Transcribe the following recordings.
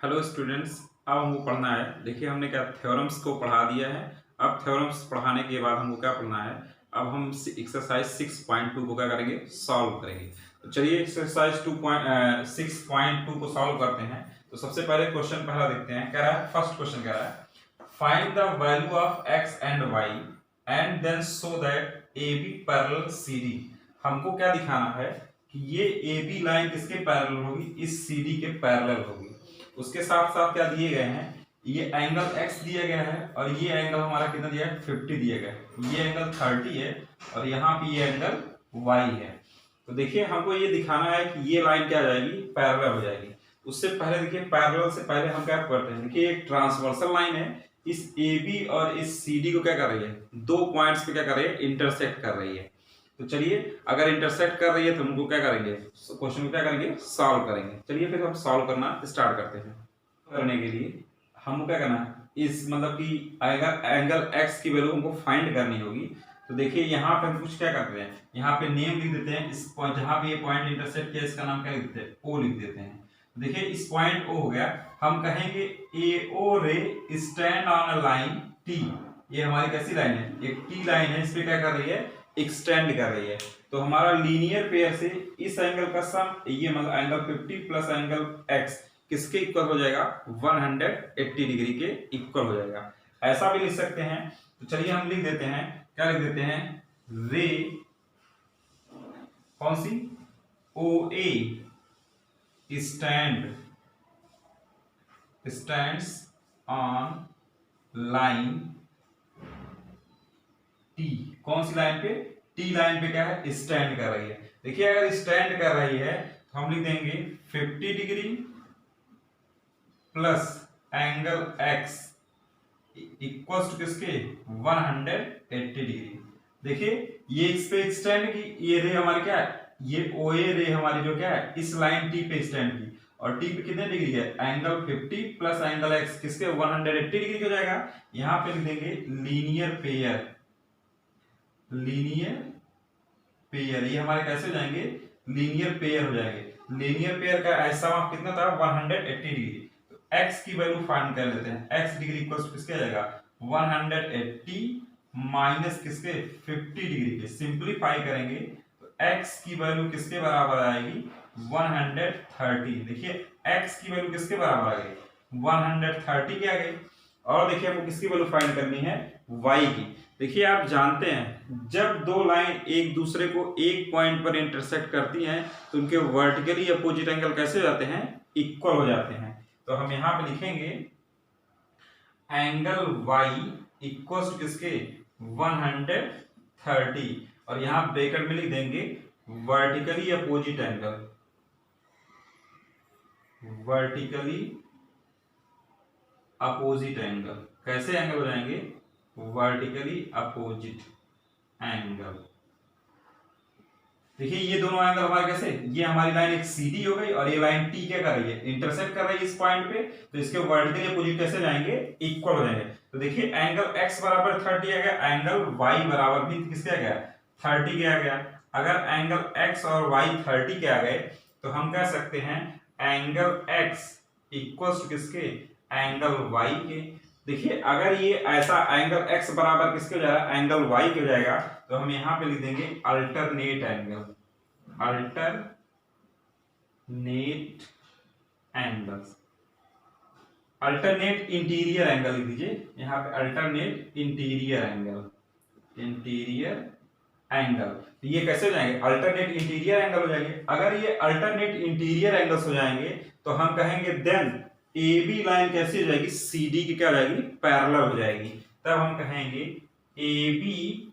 Hello students, अब हमको पढ़ना है। देखिए हमने क्या थ्योरम्स को पढ़ा दिया है। अब थ्योरम्स पढ़ाने के बाद हमको क्या पढ़ना है, अब हम एक्सरसाइज 6.2 को क्या करेंगे, सॉल्व करेंगे। तो चलिए एक्सरसाइज 6.2 को सॉल्व करते हैं। तो सबसे पहले क्वेश्चन पहला देखते हैं। कह रहा है, फर्स्ट क्वेश्चन कह रहा है find the value of x and y and then show that A B parallel C D. हमको क्या दिखाना है कि ये ए बी लाइन किसके पैरेलल होगी, इस सी डी के पैरेलल होगी। उसके साथ साथ क्या दिए गए हैं, ये एंगल x दिया गया है और ये एंगल हमारा कितना दिया है, 50 दिया गया है। ये एंगल 30 है और यहाँ पे ये एंगल y है। तो देखिए हमको ये दिखाना है कि ये लाइन क्या जाएगी, पैरेलल हो जाएगी। उससे पहले देखिए, पैरेलल से पहले हम क्या करते हैं, देखिए एक ट्रांसवर्सल लाइन है, इस AB और इस CD को क्या कर रही है, दो पॉइंट्स पे क्या कर रही है, इंटरसेक्ट कर रही है। तो चलिए अगर इंटरसेक्ट कर रही है तो उनको क्या करेंगे, क्वेश्चन को क्या करेंगे, सॉल्व करेंगे। चलिए फिर हम सॉल्व करना स्टार्ट करते हैं। करने के लिए हमको क्या करना है, इस मतलब कि एंगल एक्स की वैल्यू हमको फाइंड करनी होगी। तो देखिए यहाँ पे हम कुछ क्या करते हैं, यहाँ पे नेम लिख देते हैं। इस पॉइंट जहाँ पे ये पॉइंट इंटरसेक्ट किया इसका नाम क्या लिख देते हैं, ओ लिख देते हैं। देखिए इस पॉइंट ओ हो गया, हम कहेंगे ए ओ रे stand on a line T. ये हमारी कैसी लाइन है, एक टी लाइन है, इस पे क्या कर रही है, एक्सटेंड कर रही है। तो हमारा लीनियर पेयर से इस एंगल का सम, ये मतलब एंगल 50 प्लस एंगल x किसके इक्वल हो जाएगा, 180 डिग्री के इक्वल हो जाएगा। ऐसा भी लिख सकते हैं। तो चलिए हम लिख देते हैं, क्या लिख देते हैं, रे कौन सी, O A stands on line T. कौन सी लाइन पे, टी लाइन पे क्या है, स्टैंड कर रही है। देखिए अगर स्टैंड कर रही है तो हम लिख देंगे 50 degree plus angle x equals to किसके, 180 डिग्री। देखिए ये इस पे स्टैंड की, ये रे हमारी क्या है, ये ओ ए रे हमारी जो क्या है, इस लाइन टी पे स्टैंड की। और टी पे कितने डिग्री है, एंगल 50 प्लस एंगल x किसके, 180 डिग्री हो जाएगा। यहाँ पे लिख देंगे लीनियर पेयर, लीनियर पेयर, ये हमारे कैसे हो जाएंगे, लीनियर पेयर हो जाएंगे। लीनियर पेयर का ऐसा माप कितना था, 180 डिग्री। तो x की वैल्यू फाइंड कर लेते हैं। x डिग्री इक्वल्स टू किसके आ जाएगा, 180 माइनस किसके, 50 डिग्री के। सिंपलीफाई करेंगे तो x की वैल्यू किसके बराबर आएगी, 130। देखिए x की वैल्यू किसके बराबर आ गई, 130 के आ गई। और देखिए हमको किसकी वैल्यू फाइंड करनी है, y की। देखिए आप जानते हैं जब दो लाइन एक दूसरे को एक पॉइंट पर इंटरसेक्ट करती हैं तो उनके वर्टिकली अपोजिट एंगल कैसे हो जाते हैं, इक्वल हो जाते हैं। तो हम यहाँ पे लिखेंगे एंगल y इक्वल टू किसके, 130, और यहाँ ब्रैकेट में लिख देंगे vertically opposite angle, vertically opposite angle. कैसे एंगल हो जाएंगे, वर्टिकली अपोजिट एंगल। देखिए ये दोनों एंगल हमारे कैसे, ये हमारी लाइन एक सीधी हो गई और ये लाइन टी क्या कर रही है, इंटरसेक्ट कर रही है इस पॉइंट पे। तो इसके वर्टिकली अपोजिट कैसे जाएंगे, इक्वल हो जाएंगे। तो देखिए एंगल x बराबर 30 आ गया, एंगल y बराबर भी किसके आ गया, 30 के आ गया। अगर एंगल x और y 30 के आ गए तो हम कह सकते हैं एंगल x इक्वल टू किसके, एंगल y के। देखिए अगर ये ऐसा एंगल x बराबर किसके हो जाएगा, एंगल y के हो जाएगा, तो हम यहां पे लिख देंगे alternate angle, alternate angles, alternate interior angle लिख दीजिए यहाँ पे, alternate interior angle, interior angle. तो ये कैसे हो जाएंगे, अल्टरनेट इंटीरियर एंगल हो जाएंगे। अगर ये अल्टरनेट इंटीरियर एंगल्स हो जाएंगे तो हम कहेंगे देन ए बी लाइन कैसी हो जाएगी, सी डी की क्या हो जाएगी, पैरेलल हो जाएगी। तब हम कहेंगे ए बी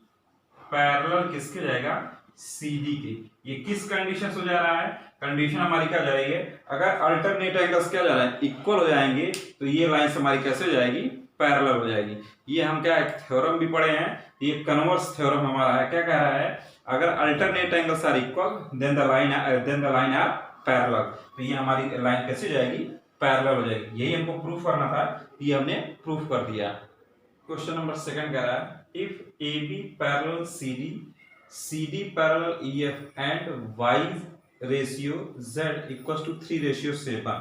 पैरेलल किसके जाएगा, सी डी के। ये किस कंडीशन से हो जा रहा है, कंडीशन हमारी क्या जा रही है, अगर अल्टरनेट एंगल्स क्या जा रहा है, इक्वल हो जाएंगे तो ये लाइन हमारी कैसे हो जाएगी, पैरेलल हो जाएगी। ये हम क्या एक थ्योरम भी पढ़े हैं, ये कन्वर्स थ्योरम हमारा है। क्या कह रहा है, अगर alternate angles are equal then the line are parallel. तो ये हमारी लाइन कैसे हो जाएगी, पैरेलल हो जाएगी। यही हमको प्रूफ करना था, ये हमने प्रूफ कर दिया। क्वेश्चन नंबर सेकंड कह रहा है if A B parallel C D, C D parallel E F and Y ratio z equal to 3:7।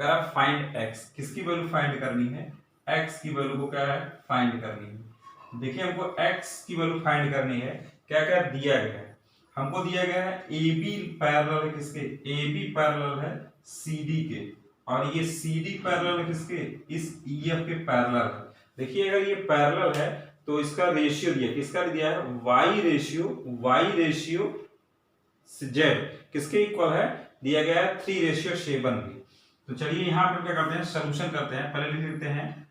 कह रहा फाइंड एक्स, किसकी वैल्यू फाइंड करनी है, एक्स की वैल्यू को क्या है फाइंड करनी है। देखिए हमको एक्स की वैल्यू फाइंड करनी है, क्या क्या दिया गया है, हमको दिया गया है ए बी पैरेलल है किसके, ए बी पैरेलल है सी डी के, और ये सी डी पैरेलल है किसके, इस ई एफ के पैरेलल है। देखिए अगर ये पैरेलल है तो इसका रेशियो दिया, किसका दिया है, वाई रेशियो जेड किसके इक्वल है, दिया गया है 3:7 भी। तो चलिए यहाँ पे क्या करते हैं, सोल्यूशन करते हैं। पहले लिख लेते हैं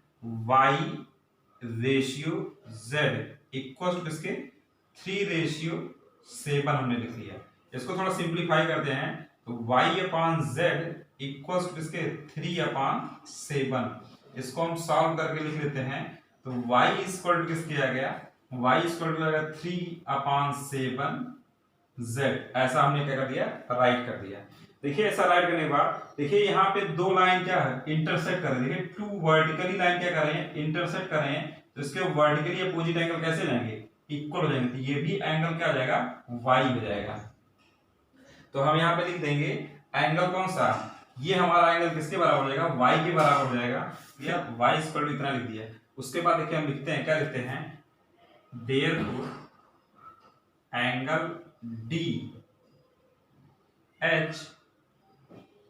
y/z इक्वल टू किसके 3:7 हमने लिख लिया। इसको थोड़ा सिंप्लीफाई करते हैं तो y/z इक्वल टू किसके 3/7। इसको हम सॉल्व करके लिख लेते हैं तो y इक्वल टू किसके आ गया, y इक्वल टू आ गया 3/7 z। ऐसा हमने क्या कर दिया, राइट कर दिया। देखिए ऐसा राइट करने के बाद देखिए यहाँ पे दो लाइन क्या है इंटरसेक्ट कर रहे हैं। देखिए टू वर्टिकली लाइन क्या कर रहे हैं, इंटरसेक्ट कर रहे हैं, तो इसके वर्टिकली अपोजिट एंगल कैसे लेंगे, इक्वल हो जाएंगे। तो ये भी एंगल क्या हो जाएगा, y हो जाएगा। तो हम यहाँ पे लिख देंगे एंगल कौन सा, ये हमारा एंगल किसके बराबर हो जाएगा, y के बराबर हो जाएगा। या y इक्वल टू इतना लिख दिया। उसके बाद देखिए हम लिखते हैं, क्या लिखते हैं, therefore angle D H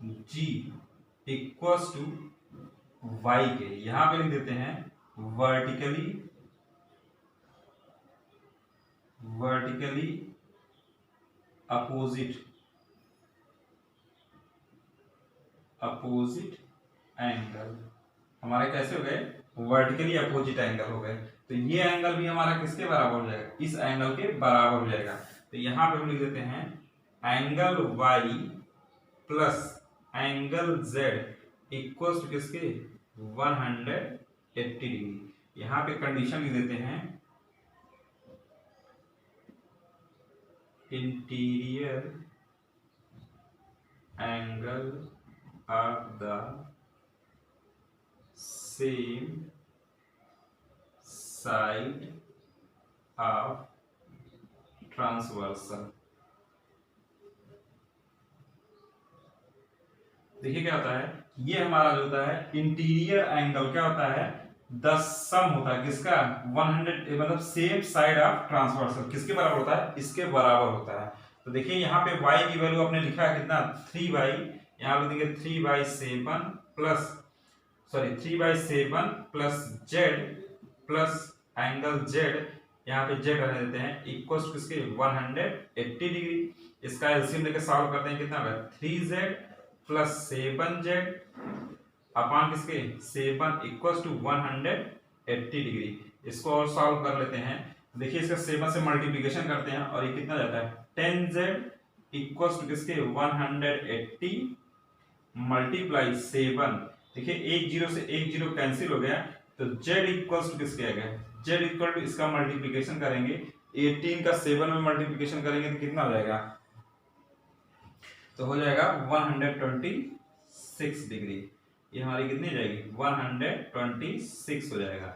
G equals to Y के, यहां पे लिख देते हैं वर्टिकली अपोजिट एंगल हमारे कैसे हो गए, वर्टिकली अपोजिट एंगल हो गए। तो ये एंगल भी हमारा किसके बराबर हो जाएगा, इस एंगल के बराबर हो जाएगा। तो यहां पे हम लिख देते हैं angle y plus angle z equals to किसके 180 डिग्री। यहां पे कंडीशन लिख देते हैं interior angle of the same side of transversal. देखिए क्या होता है, ये हमारा जो होता है इंटीरियर एंगल क्या होता है, द सम होता है किसका 100 मतलब सेम साइड ऑफ ट्रांसवर्सल, किसके बराबर होता है, इसके बराबर होता है। तो देखिए यहाँ पे y की वैल्यू आपने लिखा है कितना 3y, यहाँ पे देखिए 3/7 plus z plus angle z, यहाँ पे z रहने देते हैं इक्वल्स टू किसके 180 डिग्री। इसका एलसीएम लेके सॉल्व करते हैं, कितना होगा 3z प्लस 7z अपान किसके 7 इक्वल्स टू 180 डिग्री। इसको और सॉल्व कर लेते हैं। देखिए इसका 7 से मल्टीप्लिकेशन करते हैं और ये कितना जाता है 10z इक्वल्स टू किसके 180 मल्टीप्लाई 7। देखिए एक जीरो से एक जीरो कैंसिल हो गया, तो z इक्वल्स टू किसके आ गया, z इक्वल टू इसका मल्टीप्लिकेशन करेंगे 18 का 7 में मल्टीप्लिकेशन करेंगे तो कितना हो जाएगा, तो हो जाएगा 126 डिग्री। ये हमारी कितनी जाएगी 126 हो जाएगा।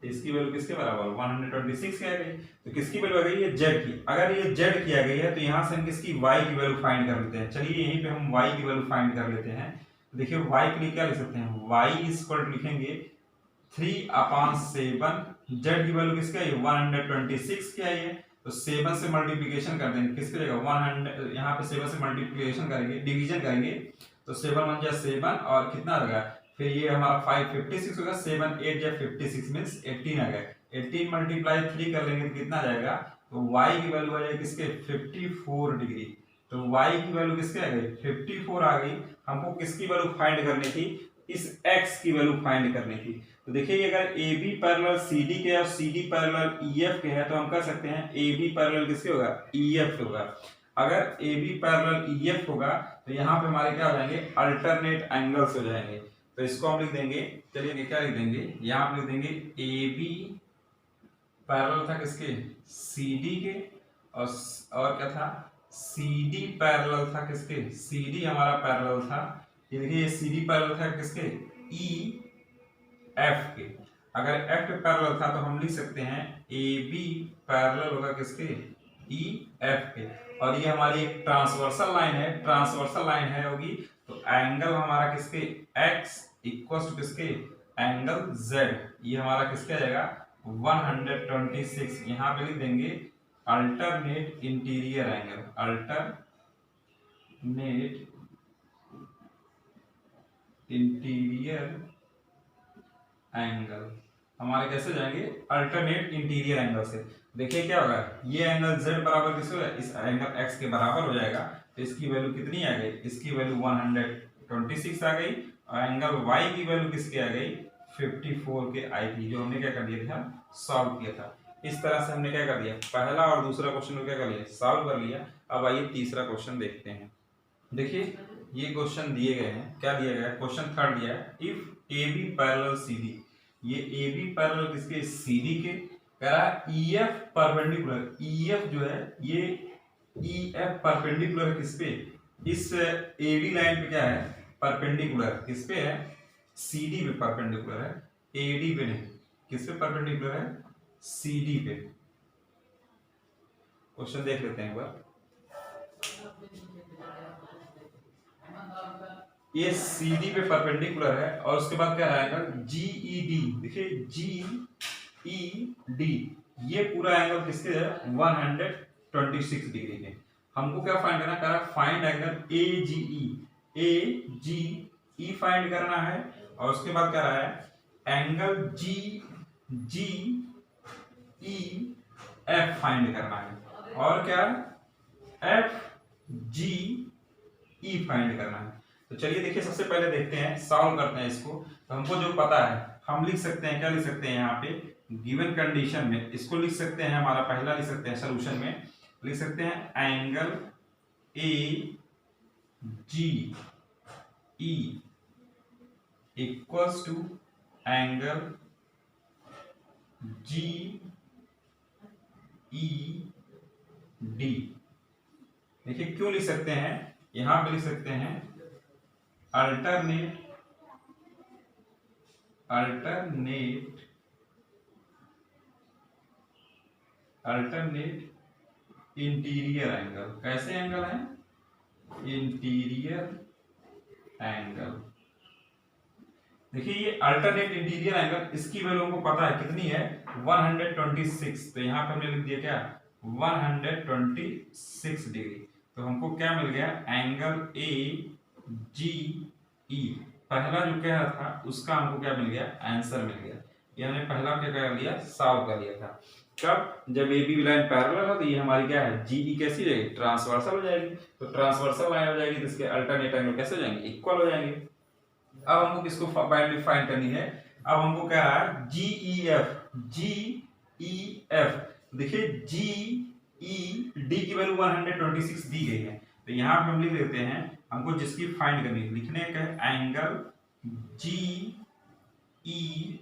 तो इसकी वैल्यू किसके बराबर 126 की आ गई। तो किसकी वैल्यू आ गई है z की। अगर ये z की आ गई है तो यहाँ से हम किसकी y की वैल्यू फाइंड कर लेते हैं। चलिए यहीं पे हम y की वैल्यू फाइंड कर लेते हैं। देखिए y के लिए क्या लिख सकते हैं, y इक्वल टू लिखेंगे 3/7, z की वैल्यू किसकी आई 126 की आई है, तो 7 से मल्टीप्लिकेशन कर देंगे किसकी जगह 100, यहाँ पे 7 से मल्टीप्लिकेशन करेंगे डिवीजन करेंगे तो 7 1 जा 7 और कितना होगा, फिर ये हमारा 556 होगा, 7 8 जा 56 मींस 18 आ गया। 18 मल्टीप्लाई 3 कर लेंगे तो कितना आ जाएगा, तो y की वैल्यू आ जाएगी किसके 54 डिग्री। तो y की वैल्यू किसके आ गई 54 आ गई। हमको किसकी वैल्यू फाइंड करनी थी, इस x की वैल्यू फाइंड करनी थी। तो देखिए अगर AB पैरेलल CD के और CD पैरेलल EF के है तो हम कह सकते हैं AB पैरेलल किसके होगा EF होगा। अगर AB पैरेलल EF होगा तो यहाँ पे हमारे क्या हो जाएंगे अल्टरनेट एंगल्स हो जाएंगे। तो इसको हम लिख देंगे, चलिए क्या लिख देंगे, यहाँ पे लिख देंगे AB पैरेलल था किसके CD के और क्या था CD पैरेलल था किसके, CD हमारा पैरेलल था, ये देखिए CD पैरेलल था किसके EF के। अगर F पे पैरेलल था तो हम लिख सकते हैं AB पैरेलल होगा किसके EF के। और ये हमारी एक ट्रांसवर्सल लाइन है, ट्रांसवर्सल लाइन है होगी तो एंगल हमारा किसके x इक्वल टू किसके एंगल z, ये हमारा किसके आ जाएगा 126। यहाँ पे लिख देंगे alternate interior angle, alternate interior angle हमारे कैसे जाएंगे अल्टरनेट इंटीरियर एंगल से। देखिए क्या होगा, ये एंगल z बराबर किससे होगा, इस एंगल x के बराबर हो जाएगा। तो इसकी वैल्यू कितनी आ गई, इसकी वैल्यू 126 आ गई, और एंगल y की वैल्यू किसकी आ गई 54 के आई थी, जो हमने क्या कर दिया था सॉल्व किया था। इस तरह से हमने क्या कर दिया, पहला और दूसरा क्वेश्चन को क्या कर लिया सॉल्व कर लिया। अब आइए तीसरा क्वेश्चन देखते हैं। देखिए ये क्वेश्चन दिए गए हैं, क्या दिया गया है, क्वेश्चन थर्ड दिया है, if A B parallel C D, ये ए बी पैरेलल किसके सी डी के, कह रहा है E F perpendicular, E F जो है ये ई एफ परपेंडिकुलर किस पे, इस ए बी लाइन पे क्या है परपेंडिकुलर, किस पे है सी डी पे परपेंडिकुलर है, ए डी पे नहीं, किस पे परपेंडिकुलर है सी डी पे। क्वेश्चन देख लेते हैं एक बार। ये सी डी पे परपेंडिकुलर है और उसके बाद क्या आएगा जी ई डी, देखिए जी ई डी, ये पूरा एंगल किसके है 126 डिग्री के। हमको क्या फाइंड करना, कह रहा find angle A G E, A G E find करना है, और उसके बाद क्या रहा है angle G G E F find करना है, और क्या एफ जी ई फाइंड करना है। तो चलिए देखिए सबसे पहले देखते हैं, सॉल्व करते हैं इसको। तो हमको जो पता है हम लिख सकते हैं, क्या लिख सकते हैं यहाँ पे गिवन कंडीशन में, इसको लिख सकते हैं, हमारा पहला लिख सकते हैं सोल्यूशन में, लिख सकते हैं angle A G E equals to angle G E D. देखिए क्यों लिख सकते हैं, यहां पे लिख सकते हैं अल्टरनेट इंटीरियर एंगल, कैसे एंगल है इंटीरियर एंगल। देखिए ये अल्टरनेट इंटीरियर एंगल, इसकी वैल्यू हमको पता है कितनी है 126, तो यहाँ पे हमने लिख दिया क्या 126 डिग्री। तो हमको क्या मिल गया एंगल ए जी ई, पहला जो कह रहा था उसका हमको क्या मिल गया आंसर मिल गया। ये हमने पहला क्या कर लिया सॉल्व कर लिया था। कब, जब ए बी लाइन पैरेलल है तो ये हमारी क्या है जी ई कैसी रहेगी ट्रांसवर्सल हो जाएगी। तो ट्रांसवर्सल लाइन हो जाएगी तो इसके अल्टरनेट एंगल कैसे हो जाएंगे इक्वल हो जाएंगे। अब हमको किसको फाइंड करनी है, अब हमको क्या है जी E F, G E F. देखिए जी ई डी की वैल्यू 126 दी गई है, तो यहाँ पे हम लिख देते हैं हमको जिसकी फाइंड करनी है, लिखने का एंगल जी ई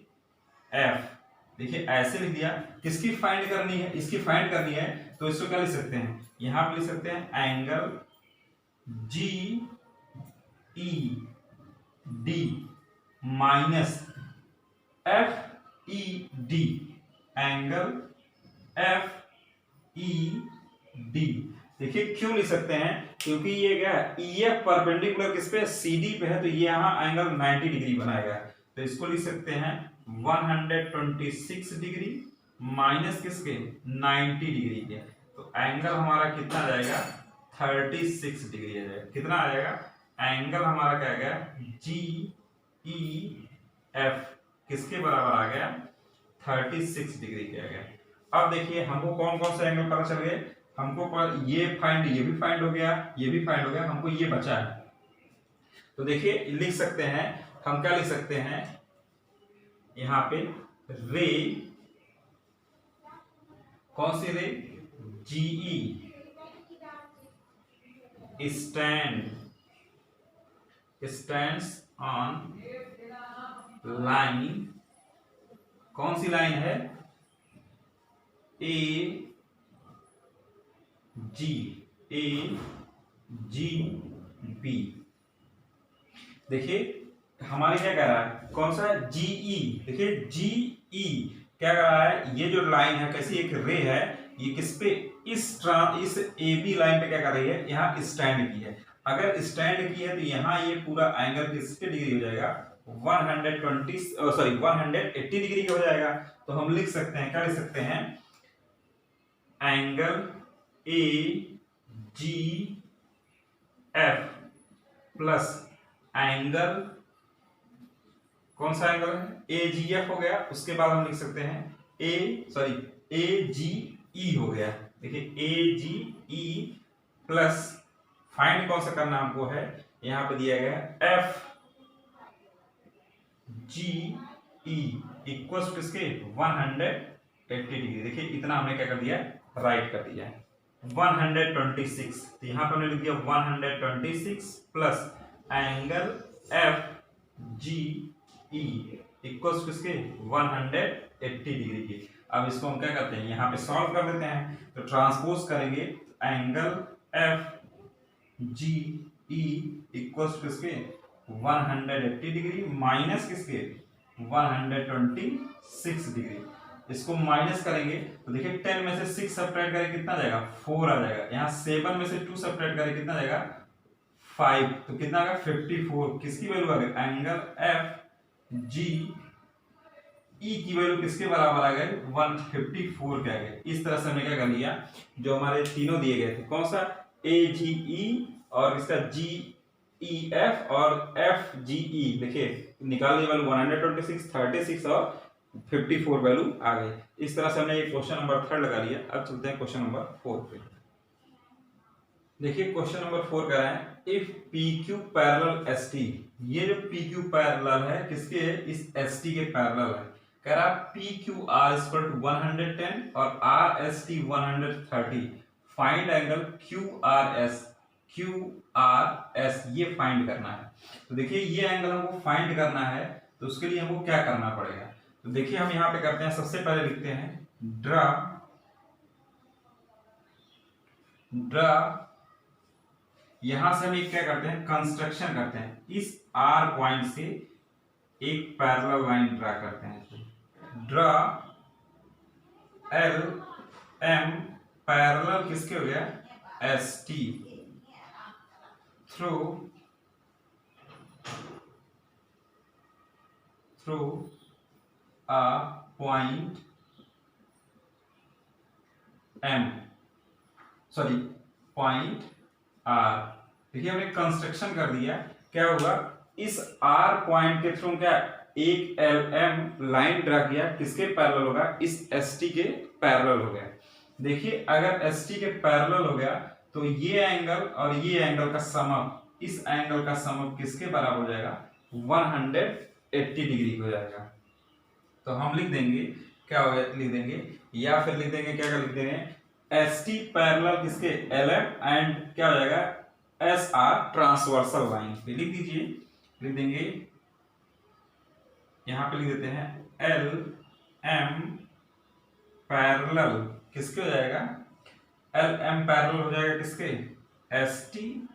एफ। देखिए ऐसे लिख दिया, किसकी फाइंड करनी है, इसकी फाइंड करनी है, तो इसको क्या लिख सकते हैं, यहां पे लिख सकते हैं angle G E D minus F E D, angle F E D. देखिए क्यों लिख सकते हैं, क्योंकि ये क्या है ई एफ परपेंडिकुलर किस पे सी डी पे है, तो ये यहाँ एंगल 90 डिग्री बनाएगा। तो इसको लिख सकते हैं 126 डिग्री माइनस किसके 90 डिग्री के, तो एंगल हमारा कितना आ जाएगा 36 डिग्री आ जाएगा। कितना आ जाएगा एंगल हमारा क्या आ गया जी ई एफ किसके बराबर आ गया 36 डिग्री के आ गया। अब देखिए हमको कौन कौन से एंगल पता चल गए, हमको पर ये भी फाइंड हो गया, ये भी फाइंड हो गया, हमको ये बचा है। तो देखिए लिख सकते हैं, हम क्या लिख सकते हैं यहां पे रे, कौन सी रे जीई स्टैंड्स ऑन लाइन, कौन सी लाइन है ए जी बी। देखिए हमारे क्या कह रहा है, कौन सा है जीई। देखिए जीई क्या कर रहा है, ये जो लाइन है कैसी एक रे है, ये किस पे इस ए बी लाइन पे क्या कर रही है यहाँ स्टैंड की है। अगर स्टैंड की है तो यहाँ ये पूरा एंगल किसके डिग्री हो जाएगा, 180 डिग्री का हो जाएगा। तो हम लिख सकते हैं, क्या लिख सकते हैं, angle A G F plus angle, कौन सा एंगल है, ए जी एफ हो गया। उसके बाद हम लिख सकते हैं ए जी ई हो गया। देखिए ए जी ई प्लस फाइंड कौन सा करना हमको है, यहां पे दिया गया F G E equal to किसके 180 डिग्री। देखिए इतना हमने क्या कर दिया, राइट कर दिया 126। तो यहां पर हमने लिख दिया 126 plus angle F G E equal to किसके 180 डिग्री की। अब इसको हम क्या करते हैं, यहाँ पे सॉल्व कर देते हैं। तो ट्रांसपोज करेंगे, angle F G E equal to किसके 180 डिग्री माइनस किसके 126 डिग्री। इसको माइनस करेंगे तो देखिए 10 में से 6 सब्ट्रैक्ट करें कितना जाएगा, 4 आ जाएगा। यहाँ 7 में से 2 सब्ट्रैक्ट करें कितना जाएगा, 5। तो कितना आ गया 54। किसकी वैल्यू आ गई, एंगल एफ जी ई की वैल्यू किसके बराबर आ गए, 154 के आ गए। इस तरह से हमने क्या कर लिया, जो हमारे तीनों दिए गए थे, कौन सा ए जी ई और इसका जी ई एफ और एफ जी ई, देखिए निकालने वाली 126, 36 और 54 वैल्यू आ गई। इस तरह से हमने क्वेश्चन नंबर 3 लगा लिया। अब चलते हैं क्वेश्चन नंबर 4 पे। देखिए क्वेश्चन नंबर 4 कह रहा है, if P Q parallel S T. ये जो पी क्यू पैरेलल है किसके है, इस एस टी के पैरेलल है। कह रहा P Q R equal to 110 और R S T 130। Find angle Q R S ये फाइंड करना है। तो देखिए ये एंगल हमको फाइंड करना है, तो उसके लिए हमको क्या करना पड़ेगा। तो देखिए हम यहाँ पे करते हैं, सबसे पहले लिखते हैं ड्रा। यहां से हम एक क्या करते हैं, कंस्ट्रक्शन करते हैं। इस आर पॉइंट से एक पैरेलल लाइन ड्रा करते हैं। ड्रा एल एम पैरेलल किसके हो गया, S T through a point M, sorry point R. देखिए हमने कंस्ट्रक्शन कर दिया, क्या होगा, इस आर पॉइंट के थ्रू क्या एक एल एम लाइन ड्रा किया, किसके पैरेलल होगा, इस एस टी के पैरेलल हो गया। देखिए अगर एस टी के पैरेलल हो गया तो ये एंगल और ये एंगल का समअप, इस एंगल का समअप किसके बराबर हो जाएगा, 180 डिग्री हो जाएगा। तो हम लिख देंगे, क्या हो गया, लिख देंगे, या फिर लिख देंगे, क्या लिख देंगे, एस टी पैरेलल किसके एल एम एंड क्या हो जाएगा एस आर ट्रांसवर्सल लाइन पे लिख दीजिए। लिख देंगे, यहां पे लिख देते हैं एल एम पैरेलल किसके हो जाएगा, एल एम पैरेलल हो जाएगा किसके, एस टी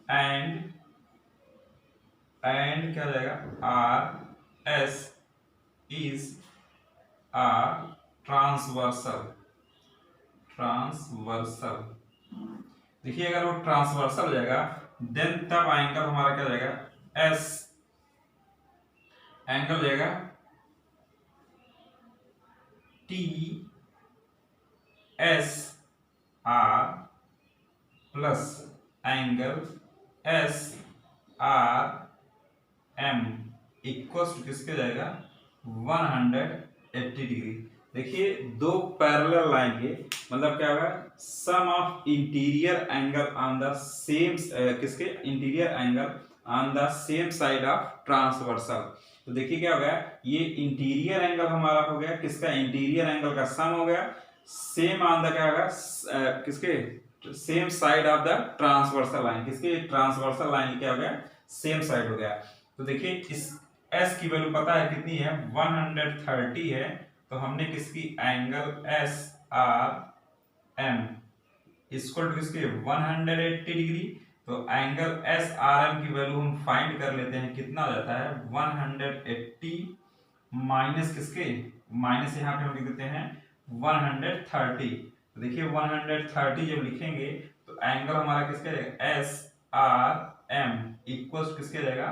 एंड क्या हो जाएगा R S is R transversal. देखिए अगर वो ट्रांसवर्सल हो जाएगा देन तब एंगल हमारा क्या हो जाएगा, एस एंगल हो जाएगा T S R plus angle S R M equal to किसके हो जाएगा 180 डिग्री। देखिए दो पैरेलल लाइन के मतलब क्या होगा, sum of interior angle on the same, किसके interior angle on the same side of transversal. तो देखिए क्या हो गया, ये इंटीरियर एंगल हमारा हो गया, किसका इंटीरियर एंगल का सम हो गया, सेम ऑन द क्या होगा, किसके same side of the transversal line, किसके ट्रांसवर्सल लाइन क्या हो गया, सेम साइड हो गया। तो देखिए इस एस की वैल्यू पता है कितनी है, 130 है। तो हमने किसकी angle S R M equal to किसके 180 डिग्री। तो एंगल एस आर एम की वैल्यू हम फाइंड कर लेते हैं, कितना हो जाता है 180 माइनस किसके, माइनस यहाँ पे हम लिख देते हैं 130। तो देखिए 130 जब लिखेंगे तो तो एंगल हमारा किसका जाएगा एस आर एम इक्वल किसके जाएगा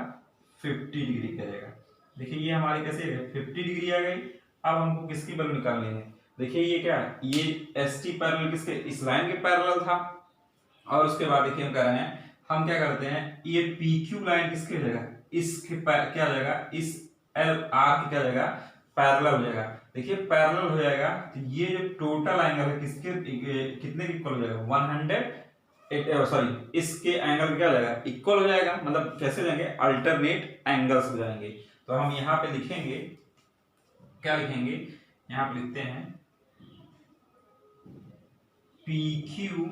50 डिग्री का जाएगा। देखिए ये हमारी कैसे 50 डिग्री आ गई। अब हमको किसकी वैल्यू निकालनी है। देखिए ये क्या ये एस टी पैरेलल किसके इस लाइन के पैरेलल था और उसके बाद देखिए हम कह रहे हैं हम क्या करते हैं ये पी क्यू लाइन किसके हो जाएगा इसके क्या हो जाएगा इस एल आर की क्या हो जाएगा पैरेलल हो जाएगा। देखिए पैरेलल हो जाएगा तो ये जो टोटल एंगल है किसके कितने के इक्वल हो जाएगा 100 सॉरी इसके एंगल क्या हो जाएगा इक्वल हो जाएगा। मतलब कैसे हो जाएंगे अल्टरनेट एंगल्स हो जाएंगे। तो हम यहाँ पे लिखेंगे क्या लिखेंगे यहाँ पे लिखते हैं P Q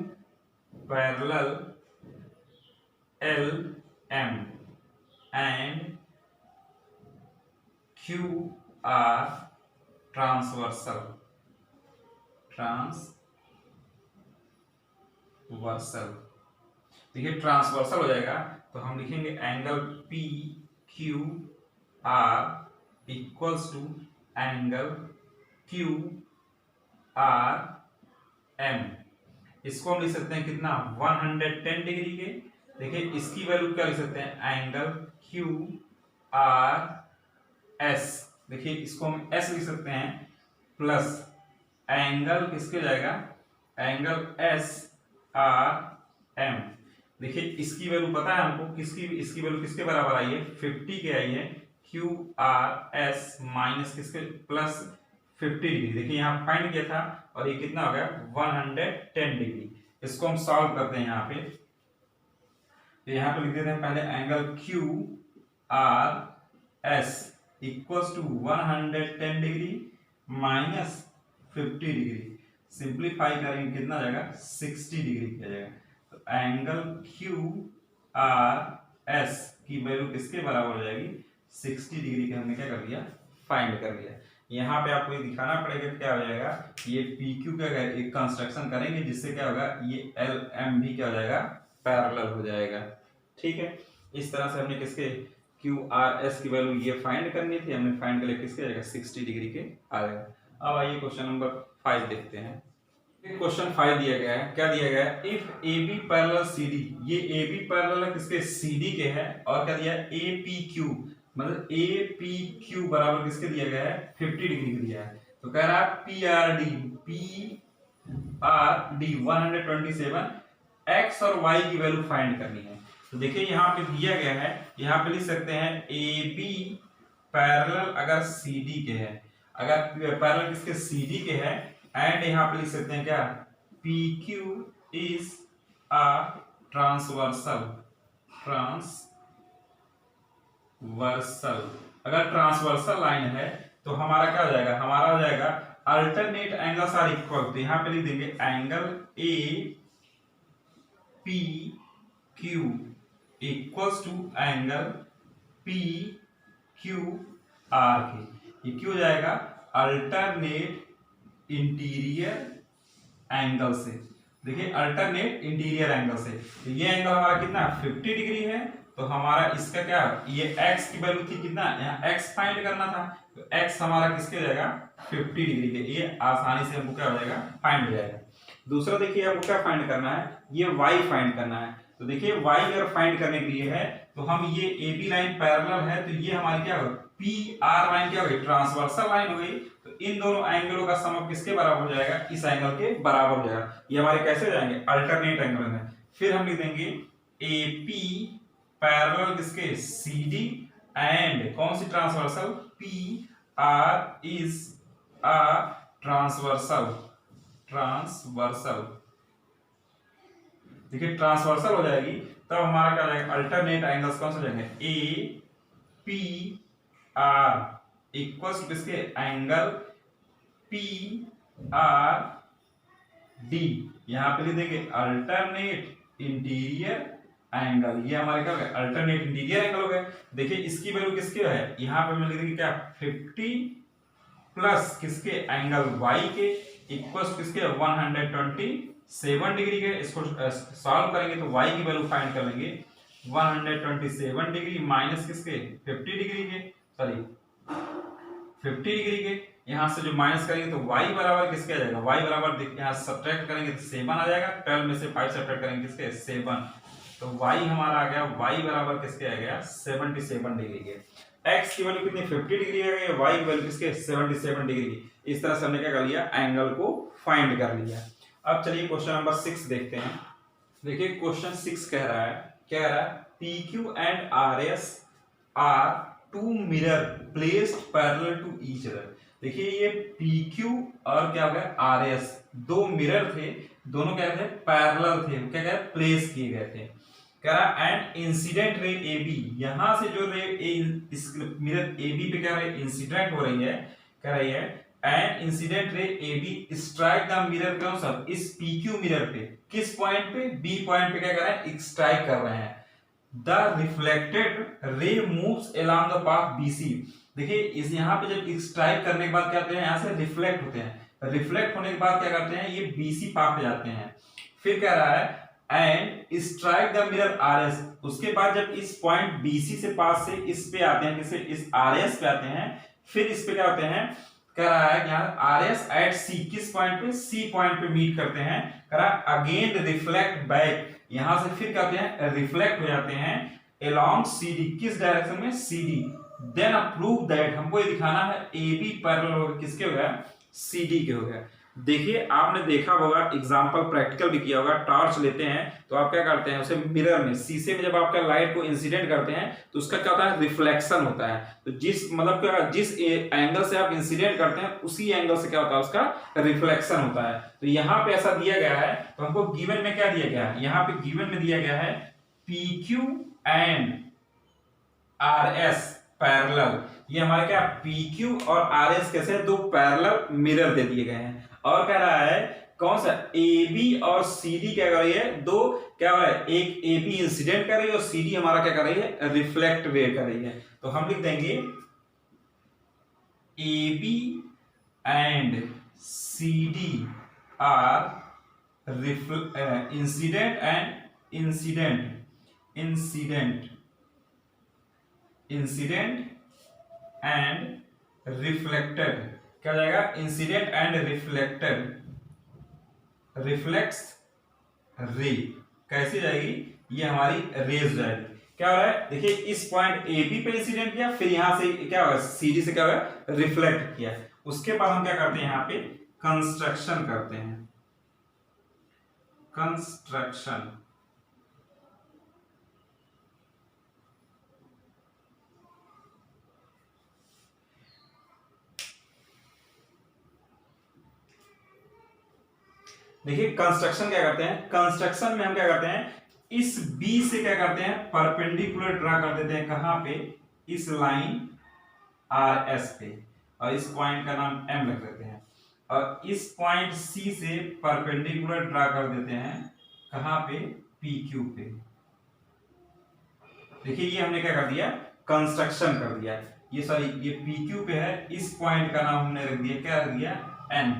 parallel L M and Q R transversal देखिए ट्रांसवर्सल हो जाएगा तो हम लिखेंगे angle P Q R equals to angle Q R M. इसको हम लिख सकते हैं कितना 110 डिग्री के। देखिए इसकी वैल्यू क्या लिख सकते हैं एंगल क्यू आर एस। देखिए इसको हम एस लिख सकते हैं प्लस एंगल किसके जाएगा एंगल एस आर एम। देखिए इसकी वैल्यू पता है हमको इसकी वैल्यू किसके बराबर आई है 50 के आई है क्यू आर एस माइनस किसके प्लस 50 डिग्री। देखिए यहाँ फाइंड किया था और ये कितना हो गया 110 डिग्री। इसको हम सॉल्व करते हैं यहाँ पे तो यहाँ पे लिख देते हैं पहले angle Q R S equals to 110 degree minus 50 degree. Simplify करेंगे कितना जाएगा 60 डिग्री किया जाएगा। तो एंगल क्यू आर एस की वैल्यू किसके बराबर हो जाएगी 60 डिग्री के हमने क्या कर लिया फाइंड कर लिया। यहाँ पे आपको ये दिखाना पड़ेगा क्या हो जाएगा ये पी क्यू का एक कंस्ट्रक्शन करेंगे जिससे क्या होगा ये एल एम भी क्या हो जाएगा पैरेलल हो जाएगा। ठीक है इस तरह से हमने किसके क्यू आर एस की वैल्यू ये फाइंड करनी थी हमने फाइंड कर लिया किसके जाएगा 60 डिग्री के आ जाएगा। अब आइए क्वेश्चन नंबर 5 देखते हैं। क्वेश्चन 5 दिया गया है क्या दिया गया है if A B parallel C D. ये ए बी पैरेलल किसके सी डी के है और क्या दिया है ए पी क्यू मतलब ए पी क्यू बराबर किसके दिया गया है 50 डिग्री दिया है। तो कह रहा है पी आर डी 127 एक्स और वाई की वैल्यू फाइंड करनी है। तो देखिए यहाँ पे दिया गया है यहाँ पे लिख सकते हैं ए बी पैरेलल अगर सी डी के है अगर पैरेलल किसके सी डी के है एंड यहाँ पे लिख सकते हैं क्या P Q is a transversal अगर ट्रांसवर्सल लाइन है तो हमारा क्या हो जाएगा हमारा हो जाएगा अल्टरनेट एंगल्स आर इक्वल। तो यहाँ पे लिख देंगे angle A P Q equals to angle P Q R के। ये क्यों जाएगा अल्टरनेट इंटीरियर एंगल से। देखिए अल्टरनेट इंटीरियर एंगल से तो ये एंगल हमारा कितना 50 डिग्री है। तो हमारा इसका क्या ये x की वैल्यू थी कितना यहाँ x फाइंड करना था तो x हमारा किसके हो जाएगा 50 डिग्री के। ये आसानी से हमको क्या हो जाएगा फाइंड हो जाएगा। दूसरा देखिए हमको क्या फाइंड करना है ये y फाइंड करना है। तो देखिए y अगर फाइंड करने के लिए है तो हम ये ए बी लाइन पैरेलल है तो ये हमारी क्या होगी पी आर लाइन क्या होगी ट्रांसवर्सल लाइन हो गई। तो इन दोनों एंगलों का सम किसके बराबर हो जाएगा इस एंगल के बराबर हो जाएगा। ये हमारे कैसे हो जाएंगे अल्टरनेट एंगल में। फिर हम लिख देंगे ए पी पैरेलल किसके सी डी एंड कौन सी transversal P R is a transversal देखिए ट्रांसवर्सल हो जाएगी तब हमारा क्या हो जाएगा अल्टरनेट एंगल्स कौन से हो जाएंगे ए पी आर इक्वल्स किसके एंगल पी आर डी। यहाँ पे लिख देंगे अल्टरनेट इंटीरियर एंगल। ये हमारे क्या अल्टरनेट इंटीरियर एंगल हो गए। देखिए इसकी वैल्यू किसके है यहाँ पे मैं लिख देंगे क्या 50 प्लस किसके एंगल y के इक्वल्स किसके 127 डिग्री के। इसको सॉल्व करेंगे तो y की वैल्यू फाइंड कर लेंगे 127 डिग्री माइनस किसके 50 डिग्री के सॉरी 50 डिग्री के। यहाँ से जो माइनस करेंगे तो y बराबर किसके आ जाएगा, y बराबर यहाँ सब्ट्रैक्ट करेंगे तो 7 आ जाएगा, 12 में से 5 सब्ट्रैक्ट करेंगे किसके 7, तो y हमारा आ गया, y बराबर किसके आ गया 77 डिग्री के। x की वैल्यू कितनी 50 डिग्री आ गई, y की वैल्यू किसके 77 डिग्री की। इस तरह से हमने क्या कर लिया, एंगल को फाइंड कर लिया। अब चलिए क्वेश्चन नंबर 6 देखते हैं। देखिए क्वेश्चन 6 कह रहा है, क्या कह रहा है, PQ and RS are two mirror placed parallel to each other. देखिए ये PQ और क्या हो गया RS, दो मिरर थे, दोनों क्या थे पैरेलल थे, क्या क्या प्लेस किए गए थे। कह रहा एंड इंसिडेंट रे AB, यहां से जो रे इस मिरर AB पे क्या है इंसिडेंट हो रही है, कह रही है and incident ray AB strike the mirror, कौन सा इस PQ मिरर पे, किस पॉइंट पे B पॉइंट पे क्या कर रहे हैं स्ट्राइक कर रहे हैं। The reflected ray moves along the path BC। देखिए इस यहाँ पे जब स्ट्राइक करने के बाद क्या होते हैं, यहाँ से रिफ्लेक्ट होते हैं, रिफ्लेक्ट होने के बाद क्या करते हैं ये BC पाथ पे जाते हैं। फिर कह रहा है and strike the mirror RS, उसके बाद जब इस पॉइंट BC से पास से इस पे आते हैं, किसे इस RS पे आते हैं, फिर इस पे क्या होते हैं, कह रहा है यहाँ RS एट C, किस पॉइंट पे C पॉइंट पे मीट करते हैं, कह रहा है अगेन रिफ्लेक्ट बैक, यहां से फिर क्या होते हैं रिफ्लेक्ट हो जाते हैं along CD, किस डायरेक्शन में CD। देन प्रूव दैट, हमको ये दिखाना है AB पैरेलल होगा किसके हो गया CD के हो गया। देखिए आपने देखा होगा एग्जांपल प्रैक्टिकल भी किया होगा, टॉर्च लेते हैं तो आप क्या करते हैं उसे मिरर में शीशे में जब आपका लाइट को इंसिडेंट करते हैं तो उसका क्या होता है रिफ्लेक्शन होता है। तो जिस मतलब क्या जिस एंगल से आप इंसिडेंट करते हैं उसी एंगल से क्या होता है उसका रिफ्लेक्शन होता है। तो यहाँ पे ऐसा दिया गया है, तो हमको गिवन में क्या दिया गया है, यहाँ पे गिवन में दिया गया है PQ एंड RS पैरेलल, ये हमारे क्या PQ और RS कैसे दो पैरेलल मिरर दे दिए गए हैं। और कह रहा है कौन सा AB और CD क्या कर रही है, दो क्या हो रहा है, एक AB इंसिडेंट कर रही है और CD हमारा क्या कर रही है रिफ्लेक्ट वे कर रही है। तो हम लिख देंगे AB and CD are incident and incident and reflected, क्या जाएगा इंसिडेंट एंड रिफ्लेक्ट्स रे, कैसी जाएगी ये हमारी रेज जाएगी। क्या हो रहा है देखिए इस पॉइंट AB पे इंसिडेंट किया, फिर यहां से क्या होगा CD से क्या होगा रिफ्लेक्ट किया, उसके बाद हम क्या करते हैं यहाँ पे कंस्ट्रक्शन करते हैं, कंस्ट्रक्शन। देखिए कंस्ट्रक्शन क्या करते हैं, कंस्ट्रक्शन में हम क्या करते हैं इस B से क्या करते हैं परपेंडिकुलर ड्रा कर देते हैं, कहां पे इस लाइन RS पे, और इस पॉइंट का नाम M रख देते हैं, और इस पॉइंट C से परपेंडिकुलर ड्रा कर देते हैं कहां पे PQ पे। देखिए ये हमने क्या कर दिया कंस्ट्रक्शन कर दिया, ये सॉरी ये PQ पे है, इस पॉइंट का नाम हमने रख दिया, क्या रख दिया N।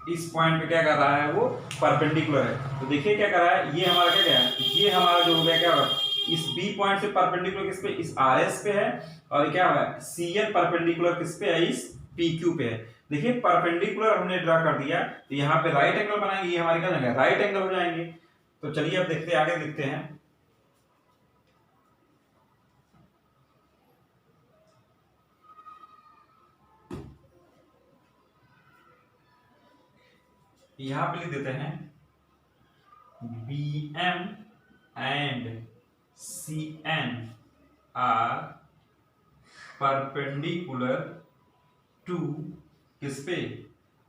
इस पॉइंट पे क्या कर रहा है वो परपेंडिकुलर है, तो देखिए क्या कर रहा है ये हमारा क्या है, ये हमारा जो हो गया क्या होगा इस B पॉइंट से परपेंडिकुलर किस पे इस RS पे है, और क्या होगा CN परपेंडिकुलर किस पे है इस PQ पे है। देखिए परपेंडिकुलर हमने ड्रा कर दिया, तो यहाँ पे राइट एंगल बनाएंगे, ये हमारे क्या जाएंगे राइट एंगल हो जाएंगे। तो चलिए अब देखते हैं आगे देखते हैं, यहां पे लिख देते हैं BM and CN are perpendicular to किस पे,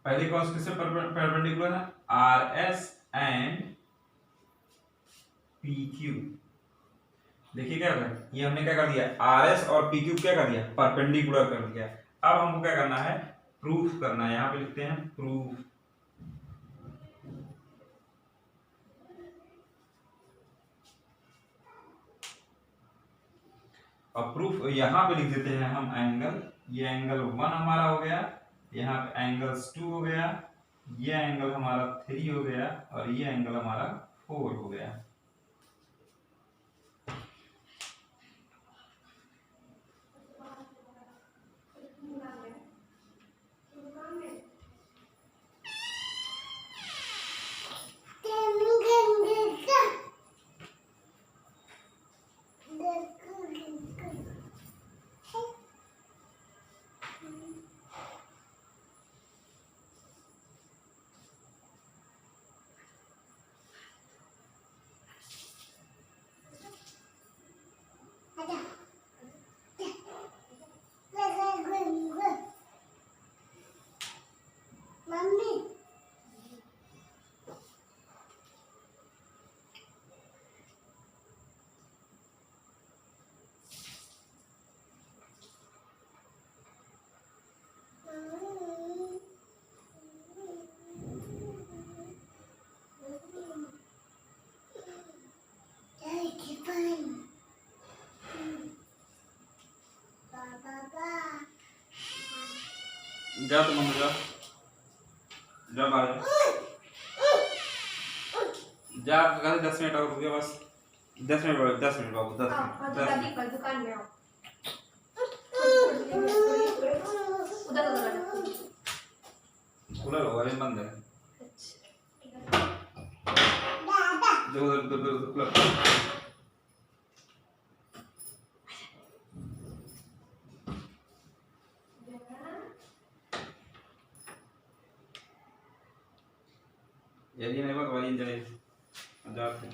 पहले कौन किससे परपेंडिकुलर है RS एंड PQ। देखिए क्या होगा ये हमने क्या कर दिया RS और PQ क्या कर दिया परपेंडिकुलर कर दिया। अब हमको क्या करना है प्रूफ करना है, यहां पे लिखते हैं प्रूफ। और प्रूफ यहाँ पे लिख देते हैं हम एंगल, ये एंगल 1 हमारा हो गया, यहाँ पे एंगल्स 2 हो गया, ये एंगल हमारा 3 हो गया, और ये एंगल हमारा 4 हो गया। जा तो मम्मी जा, जा बाहर जा, घर 10 मिनट और रुक गया बस, 10 मिनट, 10 मिनट बाबू, 10 मिनट, 10 मिनट। दुकान में आओ, उधर खुला होगा, अभी बंद है। देखो उधर खुला। यदि नहीं बात वाली जाए जाते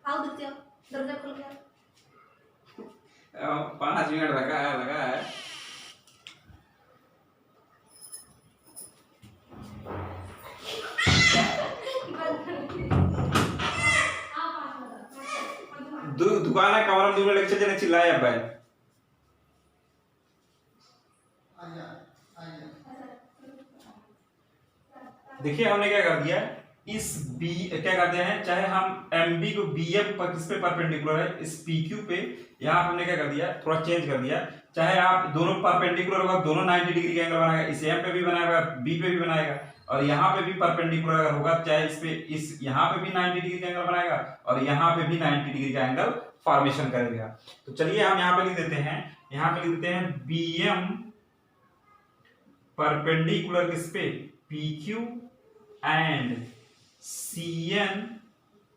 आओ देखते हो, दरवाजा खोल के 5 मिनट लगा है। दुकान है, कमरा में दूर लेके चले चिल्लाए अब भाई। देखिए हमने क्या कर दिया, इस बी क्या करते हैं, चाहे हम एम बी को बी एम पर किस पे परपेंडिकुलर है, इस पी क्यू पे, यहाँ हमने क्या कर दिया, थोड़ा चेंज कर दिया। चाहे आप दोनों परपेंडिकुलर होगा, दोनों 90 डिग्री का एंगल बनाएगा, इस एम पे भी बनाएगा, बी पे भी बनाएगा, और यहाँ पे भी परपेंडिकुलर अगर होगा, चाहे इस पे इस यहाँ पे भी 90 डिग्री का एंगल बनाएगा और यहाँ पे भी 90 डिग्री का एंगल फॉर्मेशन करेगा। तो चलिए हम यहाँ पे लिख देते हैं, यहाँ पे लिख देते हैं बी एम परपेंडिकुलर किस पे, P Q, and CN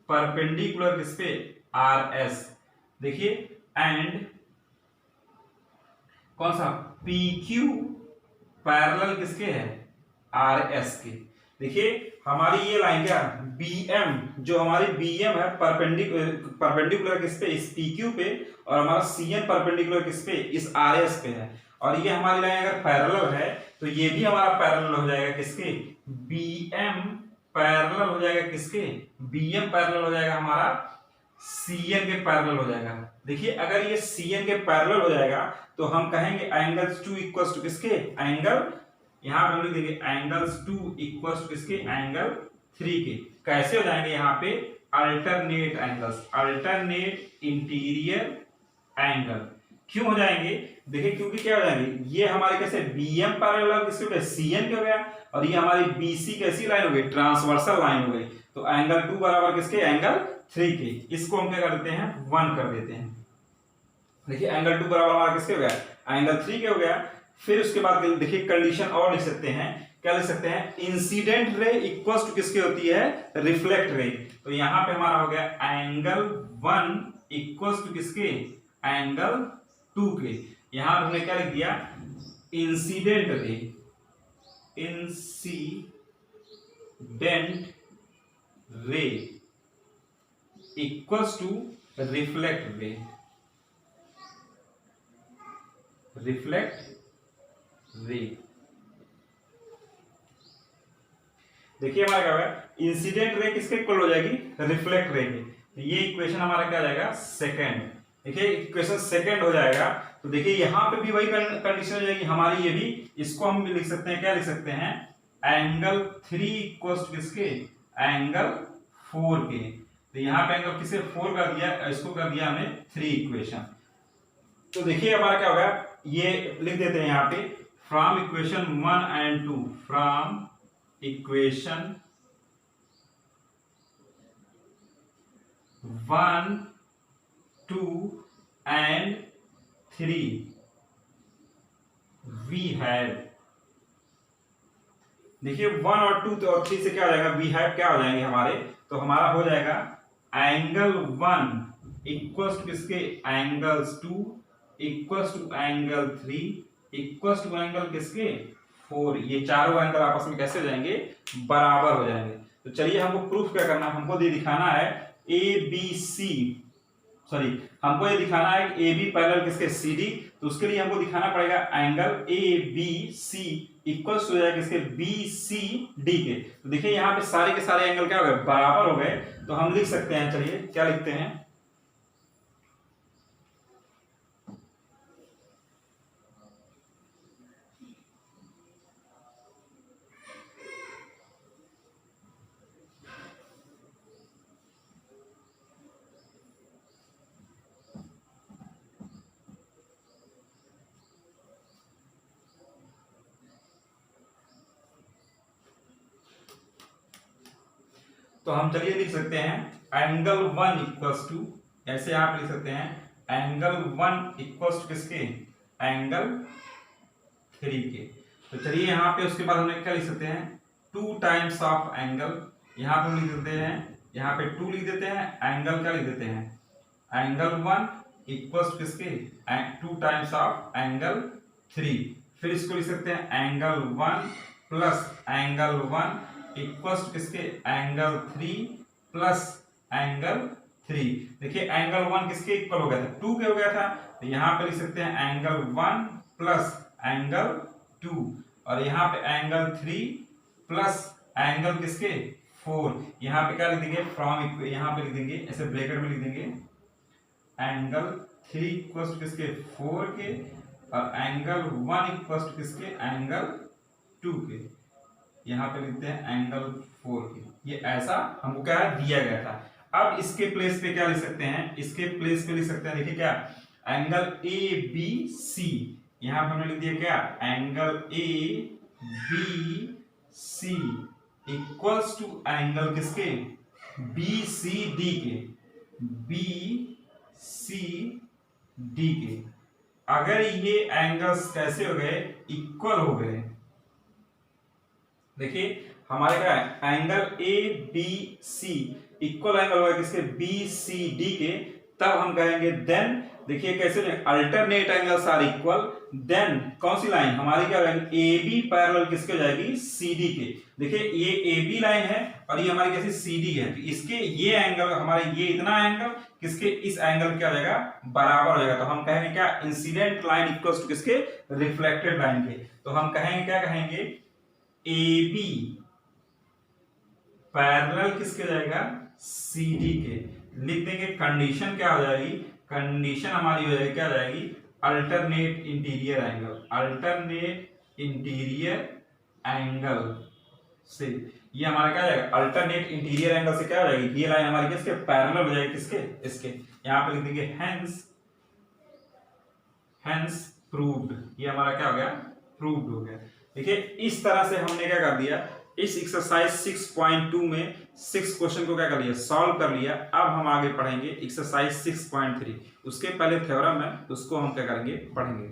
perpendicular किस पे, RS। देखिए एंड कौन सा, PQ पैरेलल किसके है, RS के। देखिए हमारी ये लाइन क्या, BM, जो हमारी BM है परपेंडिकुलर किस पे, इस PQ पे, और हमारा CN परपेंडिकुलर किस पे, इस RS पे है। और ये हमारी लाइन अगर पैरेलल है तो ये भी हमारा पैरेलल हो जाएगा किसके, BM पैरेलल हो जाएगा किसके, BM पैरेलल हो जाएगा हमारा CN के पैरेलल हो जाएगा। देखिए अगर ये CN के पैरेलल हो जाएगा तो हम कहेंगे एंगल्स 2 इक्वल्स टू किसके, एंगल, यहाँ पे हम लिख देंगे एंगल्स 2 इक्वल्स टू किसके, एंगल 3 के। कैसे हो जाएंगे यहाँ पे, alternate angles, alternate interior angle. क्यों हो जाएंगे, देखिए क्योंकि क्या हो जाएंगे, ये हमारे कैसे BM पैरेलल किसके हो गया, CN के हो गया, और ये हमारी BC कैसी लाइन हो गई, ट्रांसवर्सल लाइन हो गई। तो एंगल 2 बराबर किसके, एंगल 3 के। इसको हम क्या कर देते हैं, 1 कर देते हैं। देखिए एंगल 2 बराबर हमारा किसके हो गया, एंगल 3 के हो गया। फिर उसके बाद देखिए कंडीशन और लिख सकते हैं, क्या लिख सकते हैं, इंसिडेंट रे इक्वल्स टू किसके होती है, रिफ्लेक्ट रे। तो यहाँ पे हमारा हो गया एंगल 1 इक्वल्स टू किसके, एंगल 2 के। यहां हमने क्या लिख दिया, incident ray, incident ray equals to reflect ray, reflect ray. देखिए हमारा क्या होगा, इंसिडेंट रे किसके इक्वल हो जाएगी, रिफ्लेक्ट रे के। तो ये इक्वेशन हमारा क्या हो जाएगा, सेकंड। देखिए इक्वेशन सेकंड हो जाएगा। तो देखिए यहाँ पे भी वही कंडीशन हो जाएगी हमारी, ये भी, इसको हम भी लिख सकते हैं, क्या लिख सकते हैं, एंगल 3 इक्वल्स टू किसके, एंगल 4 के। तो यहाँ पे एंगल किसे 4 कर दिया, इसको कर दिया हमने 3 इक्वेशन। तो देखिए हमारा क्या होगा, ये लिख देते हैं यहाँ पे, from equation 1 and 2, from equation 1, 2 and 3 we have, देखिए 1 और 2 और 3 से क्या हो जाएगा, we have क्या हो जाएंगे हमारे, तो हमारा हो जाएगा एंगल 1 इक्वल्स टू किसके, angles 2 equals to angle 3 equals to angle किसके, 4। ये चारों एंगल आपस में कैसे हो जाएंगे, बराबर हो जाएंगे। तो चलिए हमको प्रूफ क्या करना है, हमको ये दिखाना है हमको ये दिखाना है कि ए बी पैरेलल किसके, सी डी। तो उसके लिए हमको दिखाना पड़ेगा angle A B C equals हो जाएगा किसके, बी सी डी के। तो देखिए यहाँ पे सारे के सारे एंगल क्या हो गए, बराबर हो गए। तो हम लिख सकते हैं, चलिए क्या लिखते हैं, तो हम चलिए लिख सकते हैं एंगल 1 इक्वल्स टू, ऐसे आप लिख सकते हैं एंगल 1 इक्वल्स टू किसके, एंगल 3 के। तो चलिए यहाँ पे उसके बाद हम क्या लिख सकते हैं 2 टाइम्स ऑफ एंगल, यहाँ पे हम लिख देते हैं, यहाँ पे 2 लिख देते हैं, एंगल क्या लिख देते हैं एंगल 1 इक्वल्स टू किसके 2 टाइम्स ऑफ एंगल 3। फिर इसको लिख सकते हैं angle 1 plus angle 1 equals to किसके एंगल 3 प्लस एंगल 3। देखिए एंगल 1 किसके इक्वल हो गया था 2 के हो गया था, तो यहाँ पे लिख सकते हैं एंगल 1 प्लस एंगल 2, और यहाँ पे एंगल 3 प्लस एंगल किसके 4। यहाँ पे क्या लिख देंगे फ्रॉम, यहाँ पे लिख देंगे ऐसे ब्रैकेट में लिख देंगे एंगल 3 इक्वल्स टू किसके 4 के, और एंगल 1 इक्वल्स टू किसके एंगल 2 के। यहाँ पे लिखते हैं एंगल 4 के। ये ऐसा हमको क्या दिया गया था। अब इसके प्लेस पे क्या लिख सकते हैं, इसके प्लेस पे लिख सकते हैं, देखिए क्या एंगल ए बी सी, यहाँ पे हमने लिख दिया क्या angle A B C equals to angle किसके बी सी डी के, बी सी डी के। अगर ये एंगल्स कैसे हो गए इक्वल हो गए, देखिए हमारे क्या है angle A B C equal angle होगा किसके बी सी डी के, तब हम कहेंगे देन, देखिए कैसे alternate angles are equal, then कौन सी लाइन हमारी क्या होगी ए बी पैरेलल किसके हो जाएगी सी डी के। देखिए ये ए बी लाइन है और ये हमारी कैसे सी डी है, तो इसके ये एंगल हमारे ये इतना एंगल किसके इस एंगल क्या हो जाएगा बराबर हो जाएगा। तो हम कहेंगे क्या इंसिडेंट लाइन इक्वल्स टू किसके रिफ्लेक्टेड लाइन के। तो हम कहेंगे क्या कहेंगे ए बी पैरेलल किसके जाएगा सी डी के, लिख देंगे कंडीशन क्या हो जाएगी, कंडीशन हमारी हो जाएगी क्या हो जाएगी alternate interior angle, alternate interior angle से ये हमारा क्या हो जाएगा अल्टरनेट इंटीरियर एंगल से क्या हो जाएगी ये लाइन हमारी किसके पैरेलल हो जाएगी किसके इसके। यहाँ पे लिख देंगे हेंस प्रूव्ड, ये हमारा क्या हो गया प्रूव्ड हो गया। देखिए इस तरह से हमने क्या कर दिया इस एक्सरसाइज 6.2 में 6 क्वेश्चन को क्या कर लिया सॉल्व कर लिया। अब हम आगे पढ़ेंगे एक्सरसाइज 6.3, उसके पहले थ्योरम है उसको हम क्या करेंगे पढ़ेंगे।